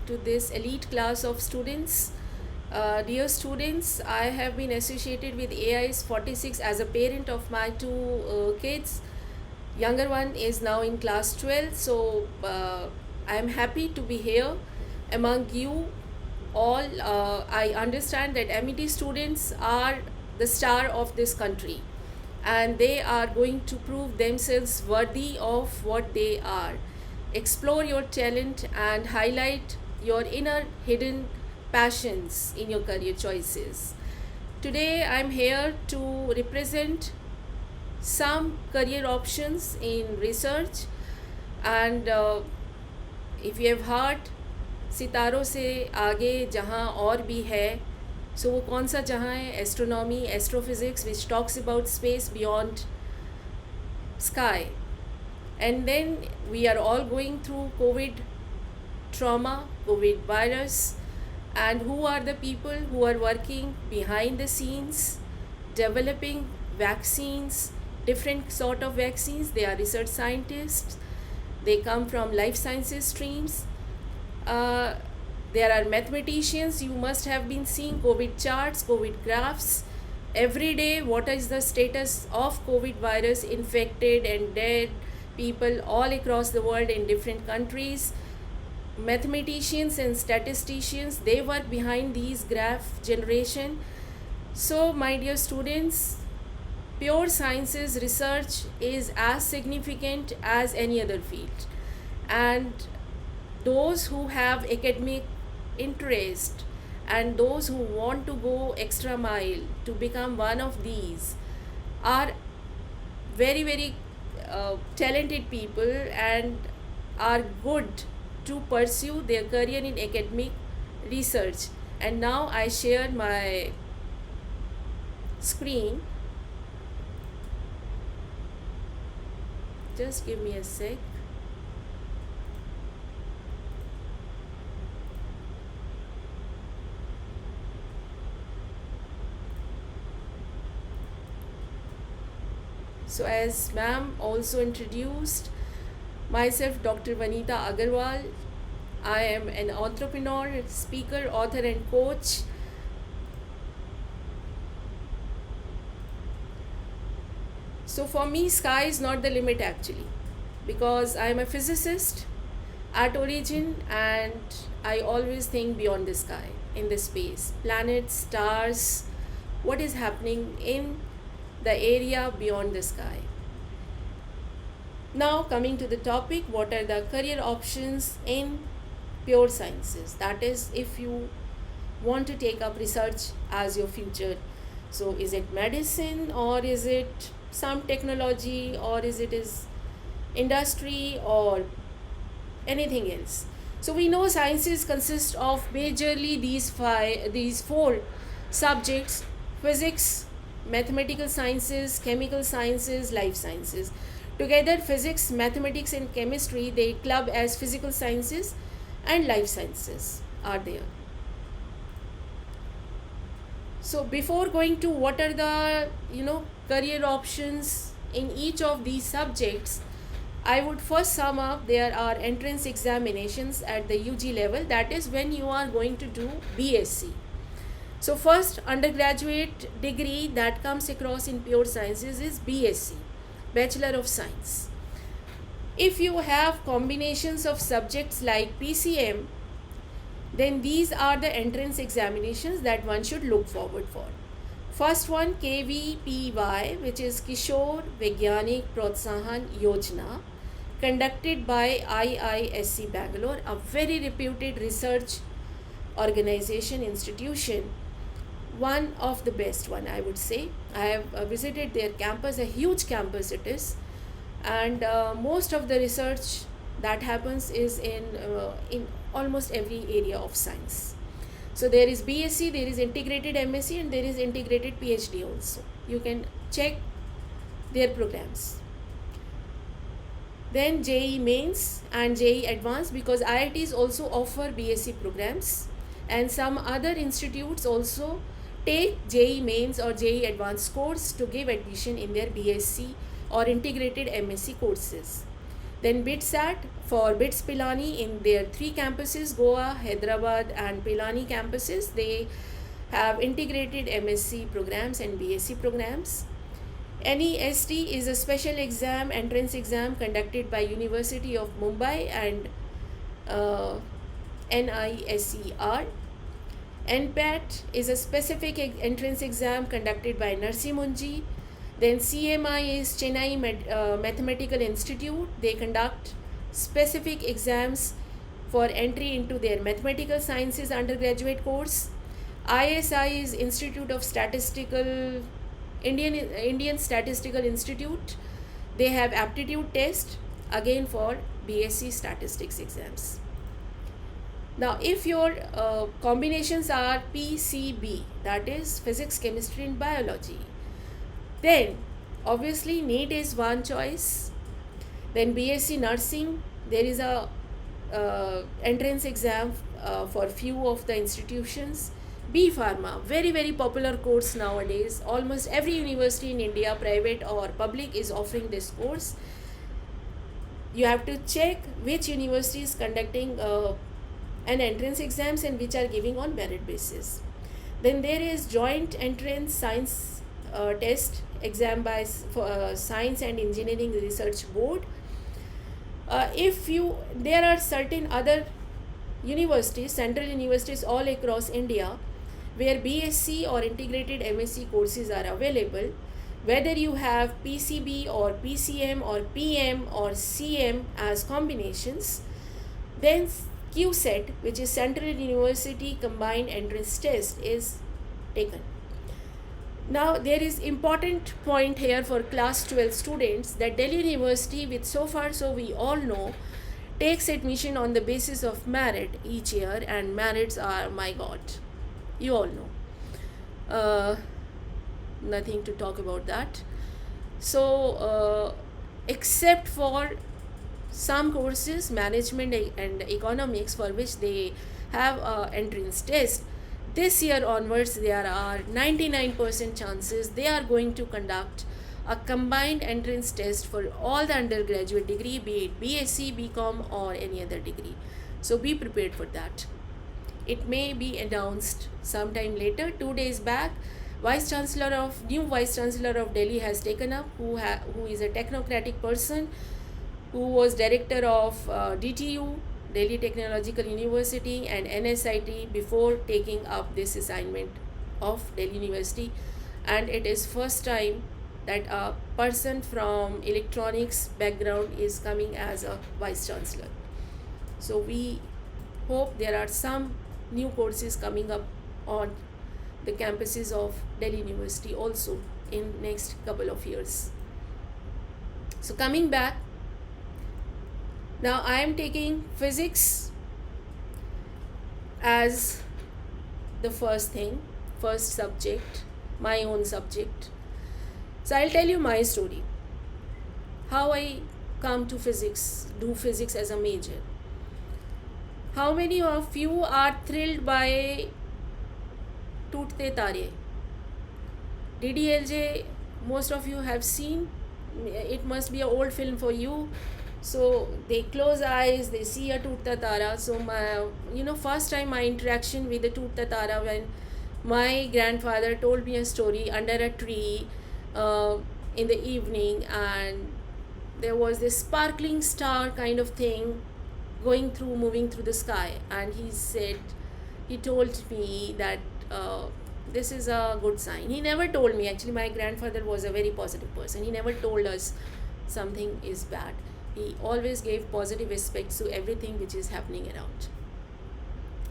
to this elite class of students. Dear students, I have been associated with AIS 46 as a parent of my two kids. Younger one is now in class 12, so I am happy to be here among you all. I understand that MET students are the star of this country, and they are going to prove themselves worthy of what they are. Explore your talent and highlight your inner hidden passions in your career choices. Today, I'm here to represent some career options in research, and if you have heard सितारों से आगे जहाँ और भी है, सो वो कौन सा जहाँ है? Astronomy, astrophysics, which talks about space beyond sky. And then we are all going through COVID trauma, COVID virus, and who are the people who are working behind the scenes developing vaccines, different sort of vaccines? They are research scientists, they come from life sciences streams. There are mathematicians. You must have been seeing COVID charts, COVID graphs every day. What is the status of COVID virus, infected and dead people all across the world in different countries? Mathematicians and statisticians, they work behind these graph generation. So my dear students, pure sciences research is as significant as any other field, and those who have academic interest and those who want to go extra mile to become one of these are very talented people and are good to pursue their career in academic research. And now I share my screen. Just give me a sec. So as ma'am also introduced, myself Dr. Vanita Agarwal. I am an entrepreneur, speaker, author and coach. So for me, sky is not the limit actually, because I am a physicist at origin, and I always think beyond the sky, in the space, planets, stars, what is happening in the area beyond the sky. Now coming to the topic, what are the career options in pure sciences? That is, if you want to take up research as your future. So is it medicine, or is it some technology, or is industry, or anything else? So we know sciences consist of majorly these four subjects: physics, mathematical sciences, chemical sciences, life sciences. Together, physics, mathematics and chemistry, they club as physical sciences, and life sciences are there. So before going to what are the career options in each of these subjects, I would first sum up there are entrance examinations at the UG level. That is when you are going to do BSc. So first undergraduate degree that comes across in pure sciences is BSc, Bachelor of Science. If you have combinations of subjects like PCM, then these are the entrance examinations that one should look forward for. First one, KVPY, which is Kishore Vigyanik Protsahan Yojana, conducted by IISc Bangalore, a very reputed research organization, institution, one of the best one, I would say. I have visited their campus, a huge campus it is, and most of the research that happens is in almost every area of science. So there is BSc, there is integrated MSc, and there is integrated PhD also. You can check their programs. Then JEE Mains and JEE Advanced, because IITs also offer BSc programs, and some other institutes also take JEE Mains or JEE Advanced course to give admission in their BSc or integrated MSc courses. Then BITSAT for BITS Pilani in their three campuses, Goa, Hyderabad, and Pilani campuses, they have integrated MSc programs and BSc programs. NEST is a special exam, entrance exam conducted by University of Mumbai and uh, NISER. NPAT is a specific entrance exam conducted by Narsi Munji. Then CMI is Chennai Mathematical Institute. They conduct specific exams for entry into their mathematical sciences undergraduate course. ISI is Institute of Statistical Indian Statistical Institute. They have aptitude test again for BSc statistics exams. Now, if your combinations are PCB, that is physics, chemistry, and biology, then obviously NEET is one choice. Then BSc nursing, there is a entrance exam for few of the institutions. B Pharma, very very popular course nowadays. Almost every university in India, private or public, is offering this course. You have to check which university is conducting an entrance exams and which are giving on merit basis. Then there is joint entrance science test exam by Science and Engineering Research Board. There are certain other universities, central universities all across India, where BSc or integrated MSc courses are available. Whether you have PCB or PCM or PM or CM as combinations, then QCET, which is Central University Combined Entrance Test, is taken. Now, there is important point here for class 12 students that Delhi University, with so far so we all know, takes admission on the basis of merit each year, and merits are, my God, you all know. Nothing to talk about that. So, except for some courses, management and economics, for which they have an entrance test, this year onwards there are 99% chances they are going to conduct a combined entrance test for all the undergraduate degree, be it BSc, BCom, or any other degree. So be prepared for that. It may be announced sometime later. 2 days back, new Vice Chancellor of Delhi has taken up, who is a technocratic person, who was director of DTU, Delhi Technological University, and NSIT before taking up this assignment of Delhi University. And it is first time that a person from electronics background is coming as a Vice Chancellor. So we hope there are some new courses coming up on the campuses of Delhi University also in next couple of years. So coming back, now I am taking physics as the first subject, my own subject. So I'll tell you my story, how I come to do physics as a major. How many of you are thrilled by Tootte Tare? DDLJ, most of you have seen. It must be an old film for you. So they close eyes, they see a Tootta Tara. So first time my interaction with the Tootta Tara, when my grandfather told me a story under a tree in the evening, and there was this sparkling star kind of thing moving through the sky, and he told me that this is a good sign. He never told me, actually my grandfather was a very positive person. He never told us something is bad. He always gave positive aspects to everything which is happening around.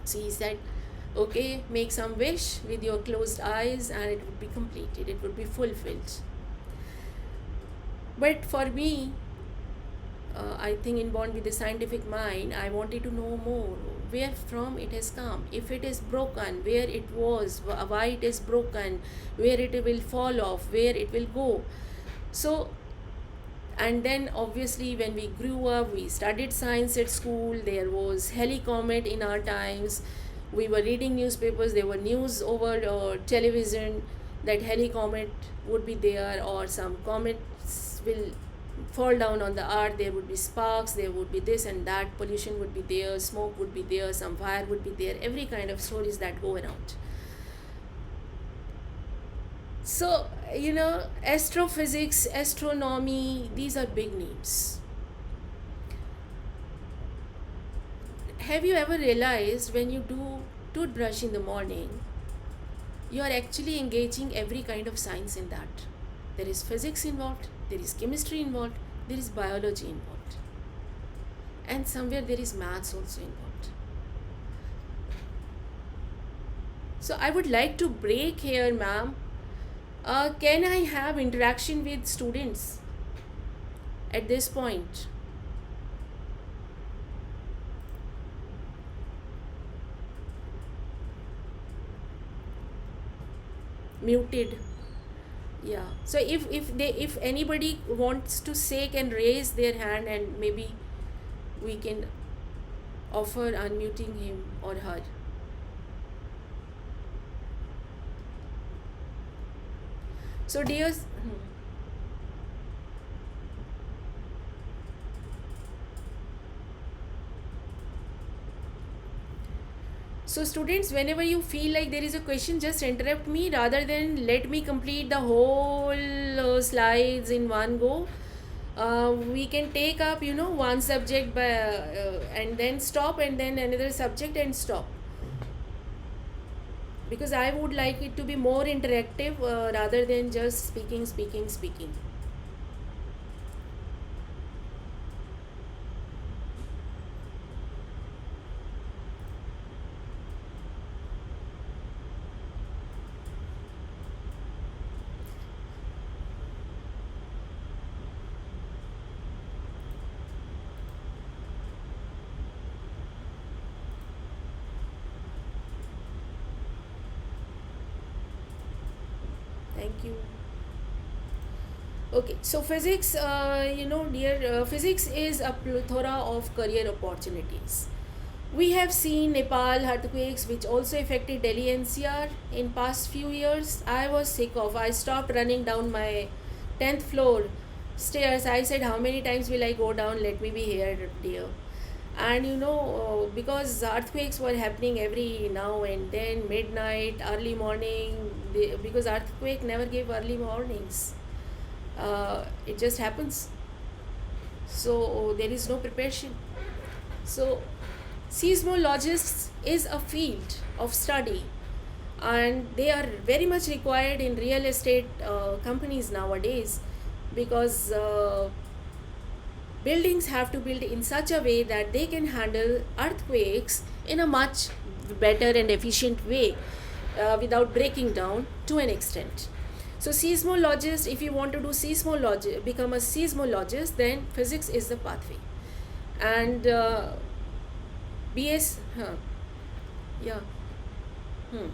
So he said, okay, make some wish with your closed eyes and it would be completed, it would be fulfilled. But for me, I think inborn with the scientific mind, I wanted to know more, where from it has come, if it is broken, where it was, why it is broken, where it will fall off, where it will go. So, and then obviously when we grew up, we studied science at school. There was helicomet in our times. We were reading newspapers, there were news over television that helicomet would be there, or some comets will fall down on the earth, there would be sparks, there would be this and that, pollution would be there, smoke would be there, some fire would be there, every kind of stories that go around. So, astrophysics, astronomy, these are big names. Have you ever realized when you do toothbrush in the morning, you are actually engaging every kind of science in that? There is physics involved, there is chemistry involved, there is biology involved, and somewhere there is maths also involved. So I would like to break here, ma'am. Can I have interaction with students at this point? Muted. Yeah. So if anybody wants to say, can raise their hand, and maybe we can offer unmuting him or her. So dear, so students, whenever you feel like there is a question, just interrupt me rather than let me complete the whole slides in one go. We can take up, one subject by and then stop, and then another subject and stop. Because I would like it to be more interactive rather than just speaking. Thank you. Okay, so physics, dear, physics is a plethora of career opportunities. We have seen Nepal earthquakes, which also affected Delhi NCR in past few years. I was sick of. I stopped running down my 10th floor stairs. I said, how many times will I go down? Let me be here, dear. And because earthquakes were happening every now and then, midnight, early morning, because earthquake never gave early mornings. It just happens. So there is no preparation. So seismologists is a field of study, and they are very much required in real estate companies nowadays, because buildings have to build in such a way that they can handle earthquakes in a much better and efficient way without breaking down to an extent. So seismologist, if you want to do seismology, become a seismologist, then physics is the pathway. And BS, yeah, hmm,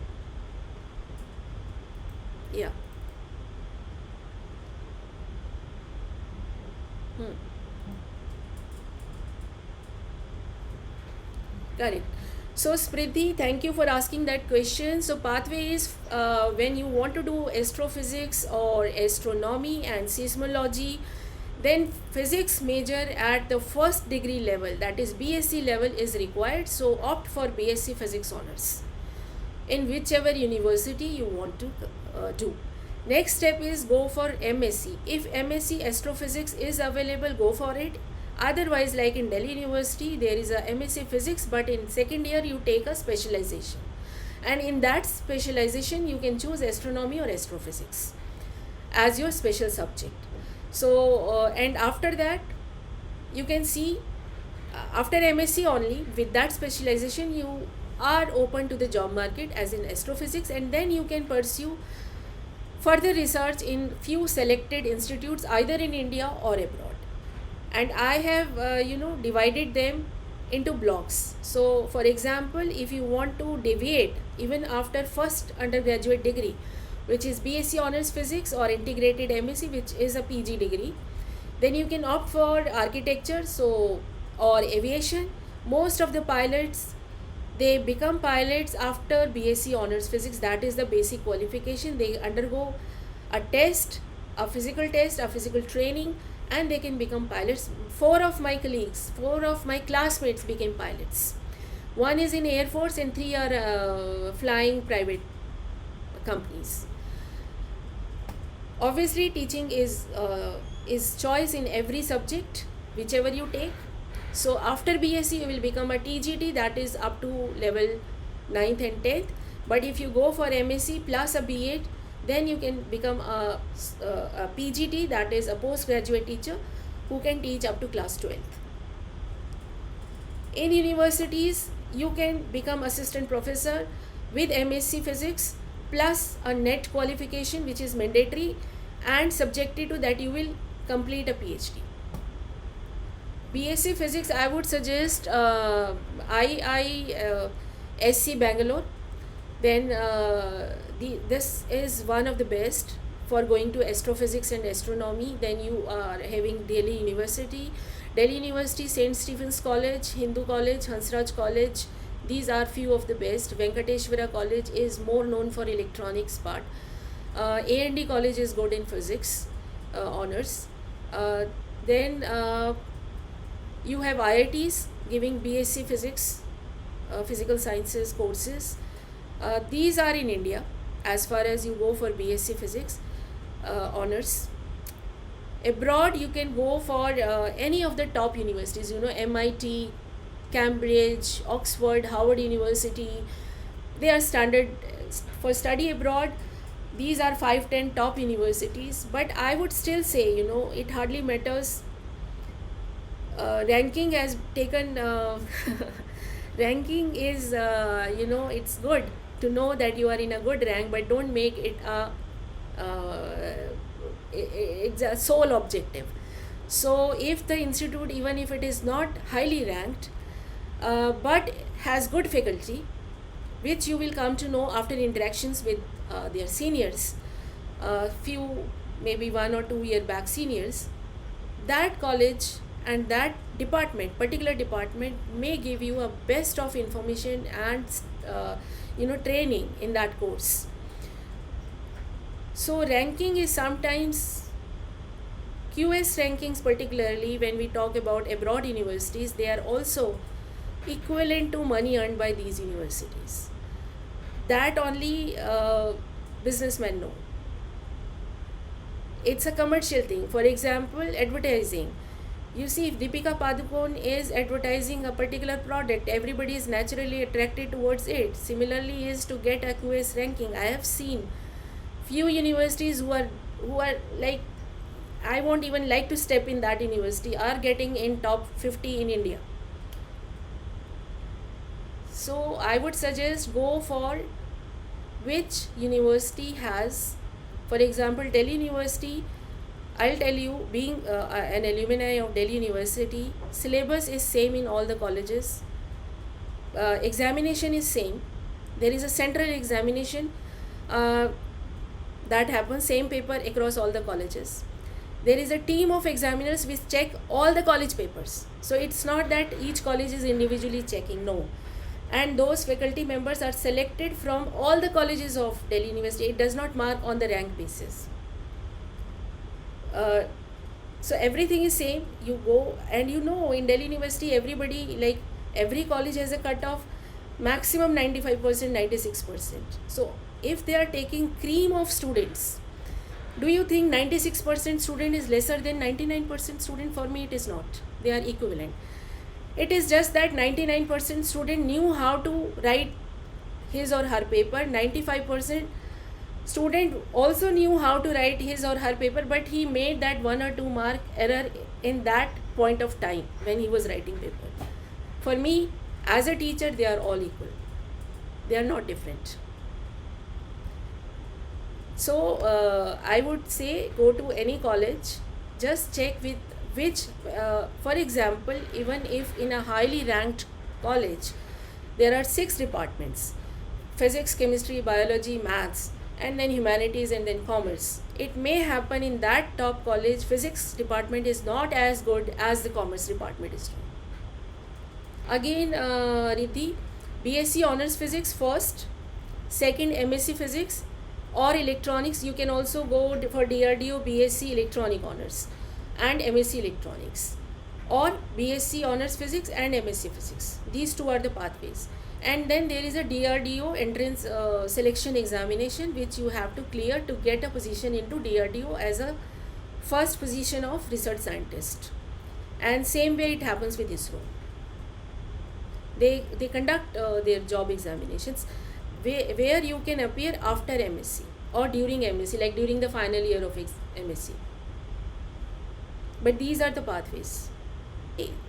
yeah, hmm, correct. So Smriti, thank you for asking that question. So pathway is when you want to do astrophysics or astronomy and seismology, then physics major at the first degree level, that is BSc level, is required. So opt for BSc Physics Honors in whichever university you want to do. Next step is go for MSc. If MSc Astrophysics is available, go for it. Otherwise, like in Delhi University, there is a MSc Physics, but in second year you take a specialization. And in that specialization, you can choose astronomy or astrophysics as your special subject. So, and after that, you can see after MSc only, with that specialization, you are open to the job market as in astrophysics, and then you can pursue further research in few selected institutes either in India or abroad. And I have divided them into blocks. So for example, if you want to deviate even after first undergraduate degree, which is BSc Honors Physics or integrated MSc, which is a PG degree, then you can opt for architecture, so or aviation. Most of the pilots, they become pilots after BSc Honors Physics. That is the basic qualification. They undergo a test, a physical training, and they can become pilots. Four of my colleagues, four of my classmates became pilots. One is in Air Force and three are flying private companies. Obviously, teaching is choice in every subject, whichever you take. So after BSc, you will become a TGT, that is up to level 9th and 10th. But if you go for MSc plus a B.Ed, then you can become a PGT, that is a postgraduate teacher who can teach up to class 12th. In universities, you can become assistant professor with MSc Physics plus a NET qualification, which is mandatory, and subjected to that you will complete a PhD. BSc Physics, I would suggest IISc Bangalore. Then this is one of the best for going to astrophysics and astronomy. Then you are having Delhi University, St. Stephen's College, Hindu College, Hansraj College. These are few of the best. Venkateshwara College is more known for electronics part. A&D College is good in physics honors. Then you have IITs giving BSc Physics, physical sciences courses. These are in India as far as you go for BSc Physics honors. Abroad, you can go for any of the top universities, MIT, Cambridge, Oxford, Harvard University. They are standard for study abroad. These are 5-10 top universities, but I would still say, it hardly matters. Ranking has taken ranking is it's good to know that you are in a good rank, but don't make it it's a sole objective. So if the institute, even if it is not highly ranked, but has good faculty, which you will come to know after interactions with their seniors, few maybe 1 or 2 year back seniors, that college and that particular department may give you a best of information and training in that course. So ranking is sometimes, QS rankings particularly when we talk about abroad universities, they are also equivalent to money earned by these universities. That only businessmen know. It's a commercial thing. For example, advertising. You see, if Deepika Padukone is advertising a particular product, everybody is naturally attracted towards it. Similarly is to get a QS ranking. I have seen few universities who are like, I won't even like to step in that university, are getting in top 50 in India. So I would suggest go for which university has, for example, Delhi University. I'll tell you, being an alumni of Delhi University, syllabus is same in all the colleges. Examination is same. There is a central examination that happens, same paper across all the colleges. There is a team of examiners which check all the college papers. So it's not that each college is individually checking, no. And those faculty members are selected from all the colleges of Delhi University. It does not mark on the rank basis. So everything is same. You go and in Delhi University, everybody, like every college has a cutoff, maximum 95%, 96%. So if they are taking cream of students, do you think 96% student is lesser than 99% student? For me, it is not. They are equivalent. It is just that 99% student knew how to write his or her paper. 95% student also knew how to write his or her paper, but he made that 1 or 2 mark error in that point of time when he was writing paper. For me, as a teacher, they are all equal. They are not different. So I would say go to any college, just check with which, for example, even if in a highly ranked college, there are 6 departments: physics, chemistry, biology, maths, and then humanities, and then commerce. It may happen in that top college, physics department is not as good as the commerce department is doing. Again, Riddhi, BSc Honors Physics first, second MSc Physics, or electronics. You can also go for DRDO BSc Electronic Honors. and MSc Electronics, or BSc Honors Physics and MSc Physics. These two are the pathways. And then there is a DRDO entrance selection examination which you have to clear to get a position into DRDO as a first position of research scientist. And same way it happens with ISRO. They conduct their job examinations where you can appear after MSc or during MSc, like during the final year of MSc. But these are the pathways.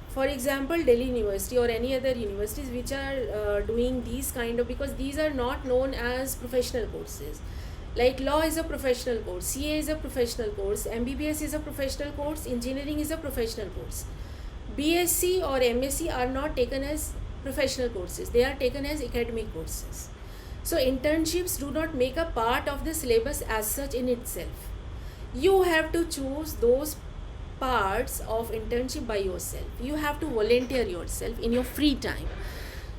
For example, Delhi University or any other universities which are doing these kind of, because these are not known as professional courses. Like law is a professional course, CA is a professional course, MBBS is a professional course, engineering is a professional course. BSc or MSc are not taken as professional courses, they are taken as academic courses. So internships do not make a part of the syllabus as such in itself. You have to choose those parts of internship by yourself. You have to volunteer yourself in your free time.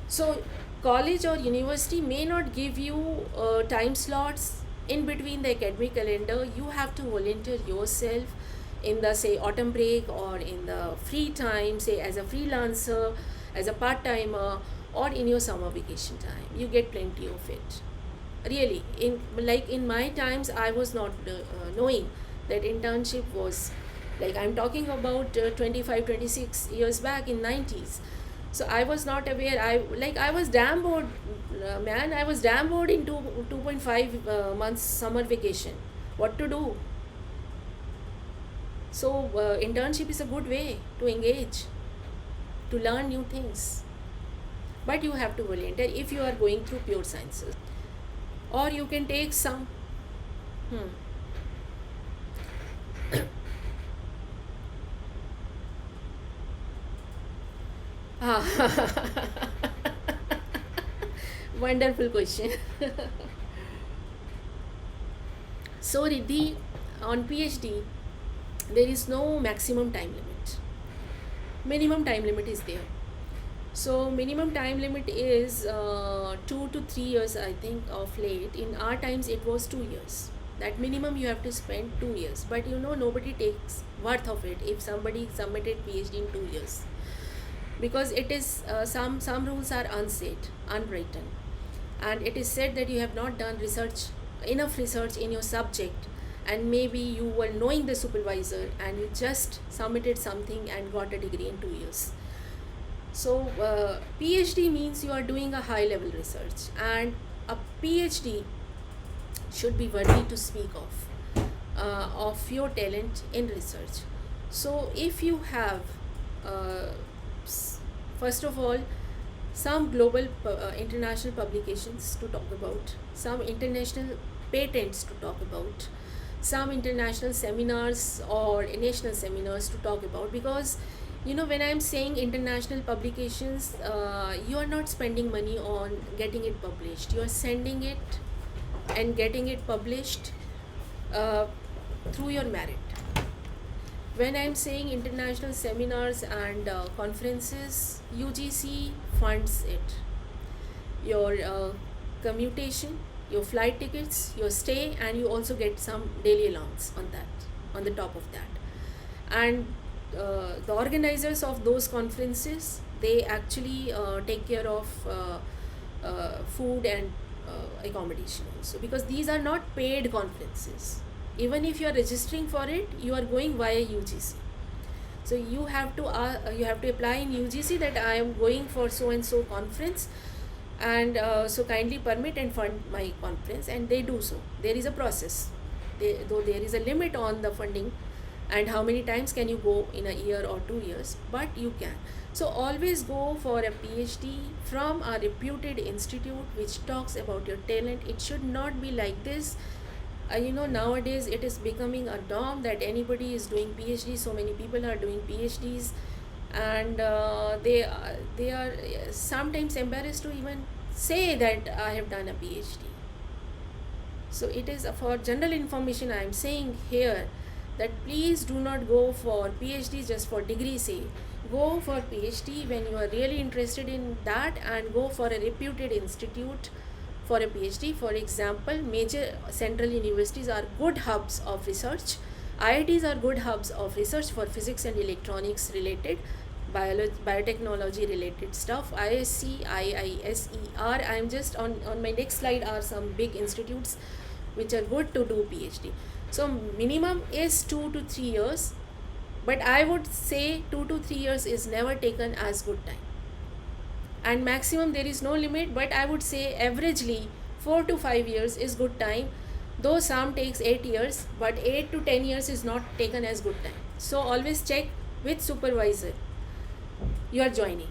So college or university may not give you time slots in between the academic calendar. You have to volunteer yourself in the, say, autumn break or in the free time, say as a freelancer, as a part-timer, or in your summer vacation time. You get plenty of it. Really, in my times, I was not knowing that internship was, like, I'm talking about 25, 26 years back in 90s. So I was not aware. I was damn bored, man. I was damn bored in 2.5 months summer vacation. What to do? So internship is a good way to engage, to learn new things. But you have to volunteer if you are going through pure sciences, or you can take some. Hmm. Ah. Wonderful question. So Riddhi, on PhD, there is no maximum time limit. Minimum time limit is there. So minimum time limit is 2 to 3 years, I think, of late. In our times, it was 2 years. That minimum you have to spend 2 years. But nobody takes worth of it if somebody submitted PhD in 2 years, because it is some rules are unsaid, unwritten, and it is said that you have not done enough research in your subject, and maybe you were knowing the supervisor and you just submitted something and got a degree in 2 years. So PhD means you are doing a high level research, and a PhD should be worthy to speak of your talent in research. So if you have uh, first of all, some global international publications to talk about, some international patents to talk about, some international seminars or national seminars to talk about, because when I'm saying international publications, you are not spending money on getting it published, you are sending it and getting it published uh, through your merit. When I'm saying international seminars and conferences, UGC funds it. Your commutation, your flight tickets, your stay, and you also get some daily allowance on the top of that. And the organizers of those conferences, they actually take care of food and accommodation also, because these are not paid conferences. Even if you are registering for it, you are going via UGC. So you have to apply in UGC that I am going for so and so conference, and so kindly permit and fund my conference, and they do so. There is a process, though there is a limit on the funding and how many times can you go in a year or 2 years, but you can. So always go for a PhD from a reputed institute which talks about your talent. It should not be like this. Nowadays it is becoming a norm that anybody is doing PhD. So many people are doing PhDs, and they are sometimes embarrassed to even say that I have done a PhD. So it is for general information I am saying here that please do not go for PhD just for degree sake. Go for PhD when you are really interested in that, and go for a reputed institute for a PhD. For example, major central universities are good hubs of research IITs are good hubs of research for physics and electronics related, biotechnology related stuff. ISC, IISER. I'm just on my next slide are some big institutes which are good to do PhD. So minimum is 2 to 3 years, but I would say 2 to 3 years is never taken as good time, and maximum there is no limit, but I would say averagely 4 to 5 years is good time, though some takes 8 years, but 8 to 10 years is not taken as good time. So always check with supervisor you are joining,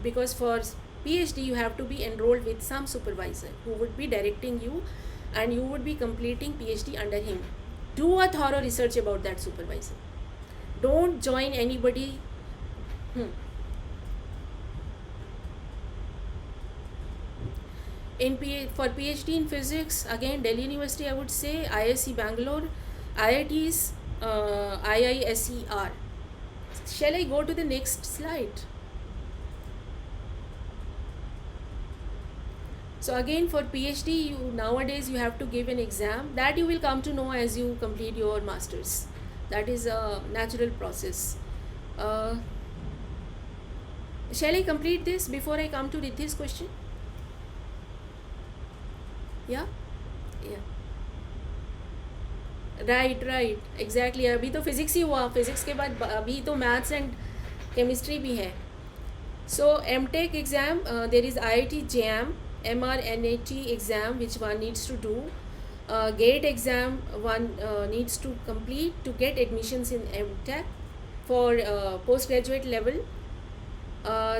because for PhD you have to be enrolled with some supervisor who would be directing you, and you would be completing PhD under him. Do a thorough research about that supervisor. Don't join anybody. For PhD in physics, again Delhi University, I would say IISc Bangalore, IITs, IISER. Shall I go to the next slide? So again for PhD, nowadays you have to give an exam that you will come to know as you complete your masters. That is a natural process. Shall I complete this before I come to Riddhi's question? Yeah. Right exactly. अभी तो physics ही हुआ, physics के बाद अभी तो maths and chemistry भी है. So MTech exam, there is IIT JAM MRNAT exam which one needs to do. GATE exam one needs to complete to get admissions in MTech for postgraduate level.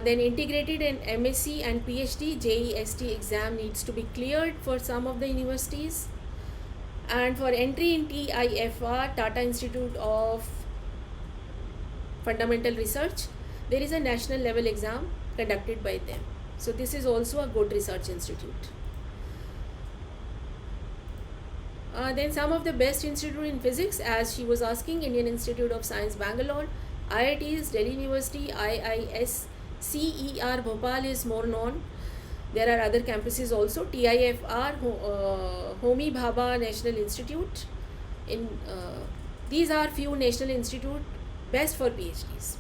Then integrated and MSc and PhD JEST exam needs to be cleared for some of the universities. And for entry in TIFR, Tata Institute of Fundamental Research, there is a national level exam conducted by them. So this is also a good research institute. Then some of the best institute in physics, as she was asking, Indian Institute of Science Bangalore, IITs, Delhi University, IISCER Bhopal is more known. There are other campuses also, TIFR, Homi Bhabha National Institute. These are few national institute best for PhDs.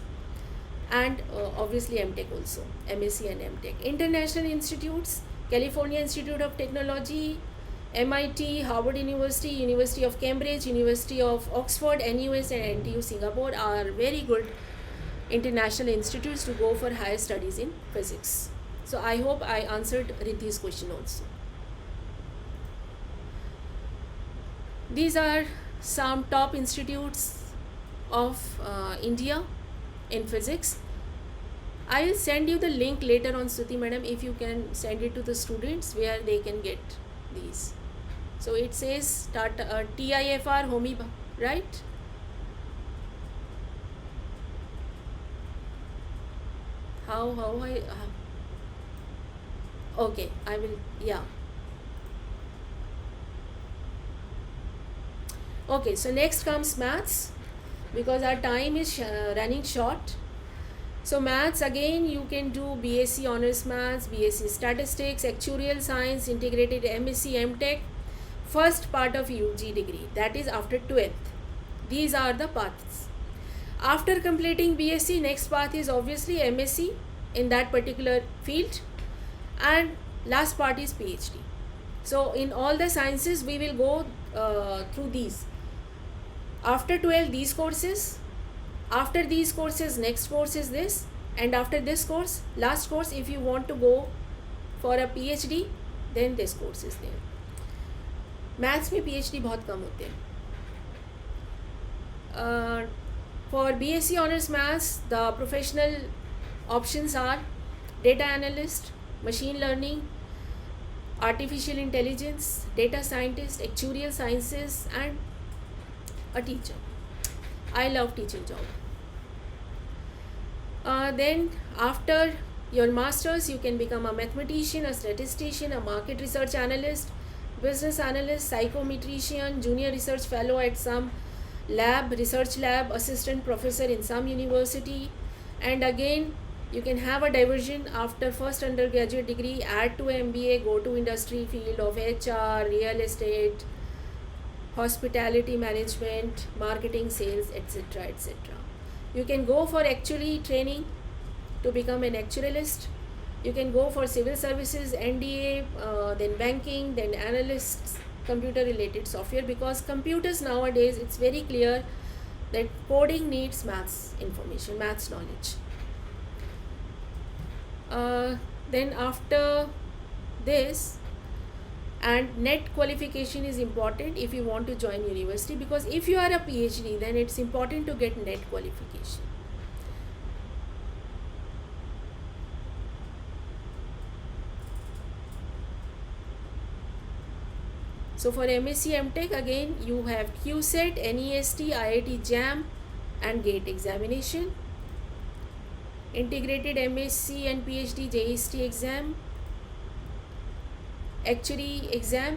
And obviously MTech also, MSc and MTech. International institutes, California Institute of Technology, MIT, Harvard University, University of Cambridge, University of Oxford, NUS and NTU Singapore are very good international institutes to go for higher studies in physics. So I hope I answered Riddhi's question also. These are some top institutes of India in physics. I will send you the link later on, Stuti madam, if you can send it to the students where they can get these. So it says TIFR Homi, right? How I okay, I will, yeah. Okay, so next comes maths, because our time is running short. So maths, again you can do BSc Honors Maths, BSc Statistics, Actuarial Science, Integrated MSc, MTech, first part of UG degree, that is after 12th. These are the paths. After completing BSc, next path is obviously MSc in that particular field, and last part is PhD. So in all the sciences we will go through these. After 12 these courses, after these courses next course is this, and after this course, last course, if you want to go for a PhD, then this course is there. Maths में PhD बहुत कम होते हैं. For BSc Honors Maths, the professional options are data analyst, machine learning, artificial intelligence, data scientist, actuarial sciences, and a teacher. I love teaching job. Then after your masters, you can become a mathematician, a statistician, a market research analyst, business analyst, psychometrician, junior research fellow at some lab, research lab, assistant professor in some university. And again, you can have a diversion after first undergraduate degree, add to MBA, go to industry field of HR, real estate, hospitality management, marketing, sales, etc. etc. You can go for actually training to become an actuarialist. You can go for civil services, NDA, then banking, then analysts, computer related software, because computers nowadays, it's very clear that coding needs maths information, maths knowledge. Then after this, and net qualification is important if you want to join university, because if you are a PhD, then it's important to get net qualification. So for MSc MTech, again you have QCET, NEST, IIT JAM and GATE examination. Integrated MSc and PhD JST exam,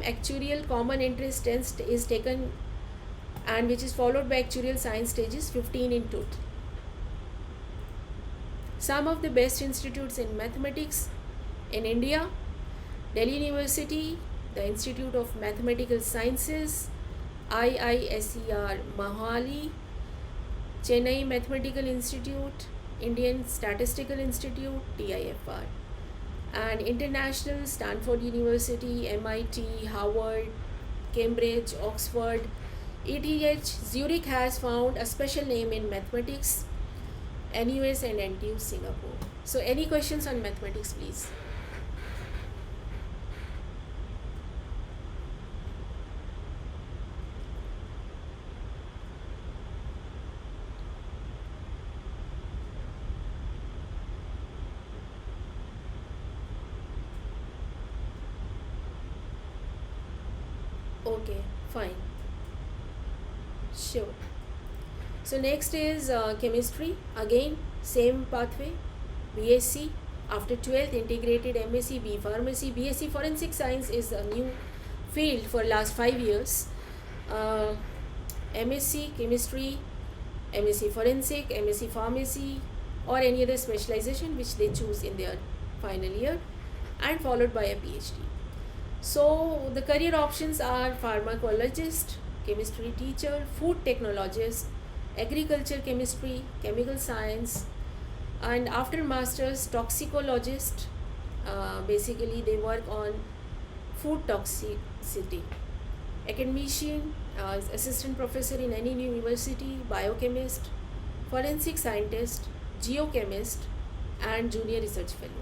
actuarial common interest test is taken, and which is followed by actuarial science stages, 15 in total. Some of the best institutes in mathematics in India: Delhi University, the Institute of Mathematical Sciences, IISER Mohali, Chennai Mathematical Institute, Indian Statistical Institute, TIFR, and international: Stanford University, MIT, Harvard, Cambridge, Oxford, ETH. Zurich has found a special name in mathematics, NUS and NTU Singapore. So any questions on mathematics, please? Okay, fine. Sure. So next is chemistry. Again, same pathway. BSc. After 12th, integrated MSc, B Pharmacy. BSc Forensic Science is a new field for last 5 years. Uh, MSc Chemistry, MSc Forensic, MSc Pharmacy, or any other specialization which they choose in their final year, and followed by a PhD. So the career options are pharmacologist, chemistry teacher, food technologist, agriculture chemistry, chemical science, and after masters, toxicologist. Basically, they work on food toxicity. Academician, assistant professor in any university, biochemist, forensic scientist, geochemist, and junior research fellow.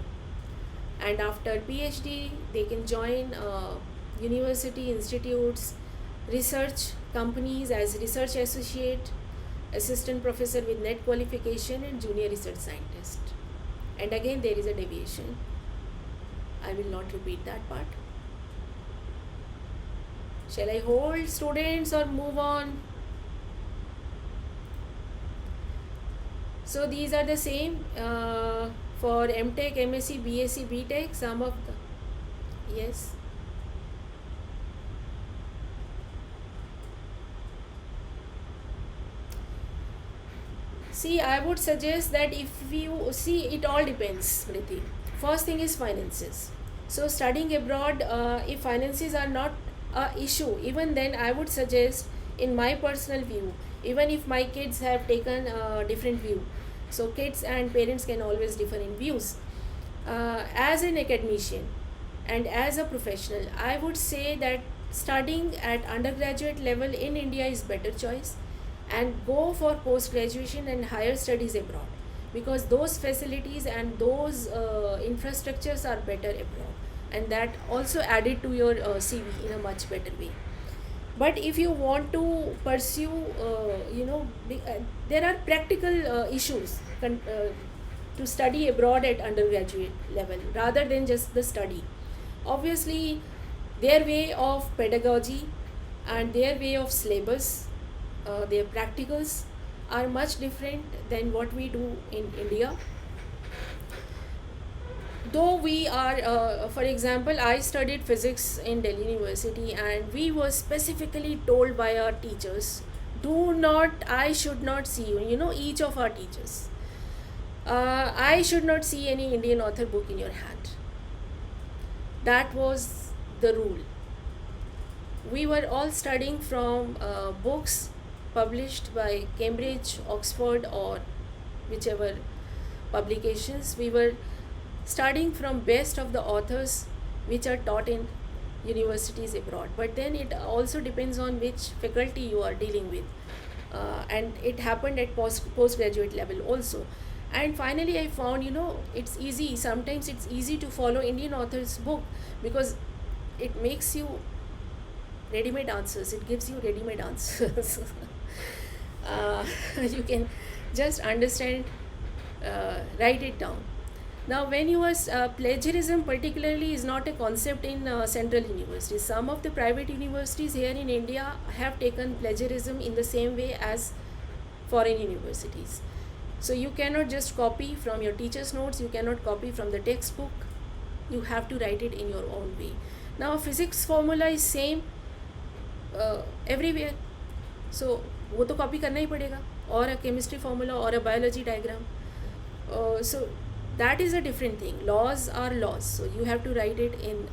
And after PhD, they can join university institutes, research companies as research associate, assistant professor with net qualification, and junior research scientist. And again, there is a deviation. I will not repeat that part. Shall I hold, students, or move on? So these are the same for MTech, MSc, BSc, BTech. Some of the, yes. See, I would suggest that if you see, it all depends, Priti. First thing is finances. So studying abroad, if finances are not a issue, even then I would suggest, in my personal view, even if my kids have taken a different view. So kids and parents can always differ in views. As an academician and as a professional, I would say that studying at undergraduate level in India is better choice, and go for post graduation and higher studies abroad, because those facilities and those infrastructures are better abroad, and that also added to your CV in a much better way. But if you want to pursue, there are practical issues to study abroad at undergraduate level rather than just the study. Obviously, their way of pedagogy and their way of syllabus, their practicals are much different than what we do in India. Though we are, for example, I studied physics in Delhi University, and we were specifically told by our teachers, do not, I should not see you, each of our teachers, I should not see any Indian author book in your hand. That was the rule. We were all studying from books published by Cambridge, Oxford, or whichever publications. We were studying from best of the authors which are taught in universities abroad. But then it also depends on which faculty you are dealing with, and it happened at postgraduate level also. And finally I found, it's easy, sometimes it's easy to follow Indian authors book, because it makes you ready-made answers, it gives you ready-made answers. uh, you can just understand, write it down. Now, when you are plagiarism particularly is not a concept in central universities. Some of the private universities here in India have taken plagiarism in the same way as foreign universities. So you cannot just copy from your teacher's notes, you cannot copy from the textbook, you have to write it in your own way. Now, physics formula is same everywhere, so वो तो copy करना ही पड़ेगा, और a chemistry formula or a biology diagram. So that is a different thing. Laws are laws, so you have to write it in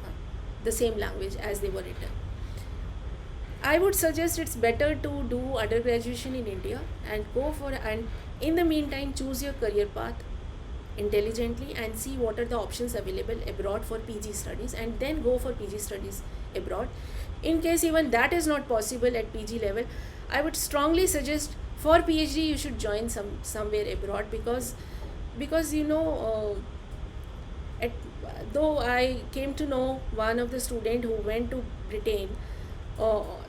the same language as they were written. I would suggest it's better to do undergraduation in India and in the meantime choose your career path intelligently and see what are the options available abroad for PG studies, and then go for PG studies abroad. In case even that is not possible at PG level, I would strongly suggest for PhD you should join somewhere abroad, because at, though I came to know one of the student who went to Britain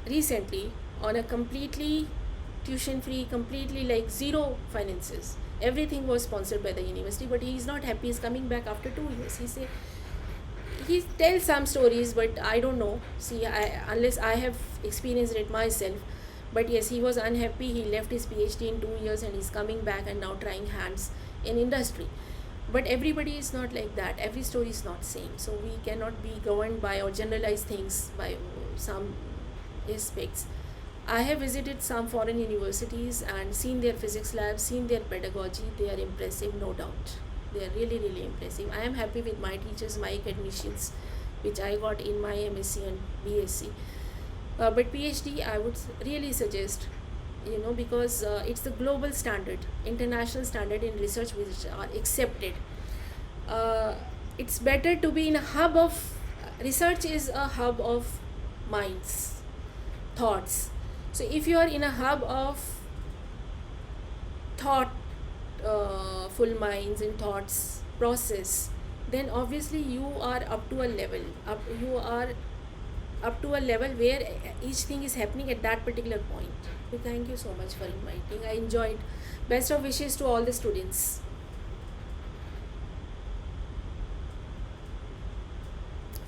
recently on a completely tuition free, completely like zero finances, everything was sponsored by the university, but he is not happy. He's coming back after 2 years. He tells some stories, but I don't know. See, unless I have experienced it myself. But yes, he was unhappy. He left his PhD in 2 years and he's coming back and now trying hands in industry. But everybody is not like that. Every story is not same. So we cannot be governed by or generalize things by some aspects. I have visited some foreign universities and seen their physics labs, seen their pedagogy. They are impressive, no doubt. They are really, really impressive. I am happy with my teachers, my academicians, which I got in my MSc and BSc. But PhD, I would really suggest, because it's the global standard, international standard in research which are accepted. It's better to be in a hub of research, is a hub of minds, thoughts. So if you are in a hub of thought, full minds and thoughts process, then obviously you are up to a level. You are up to a level where each thing is happening at that particular point. So thank you so much for inviting. I enjoyed. Best of wishes to all the students.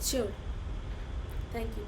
Sure. Thank you.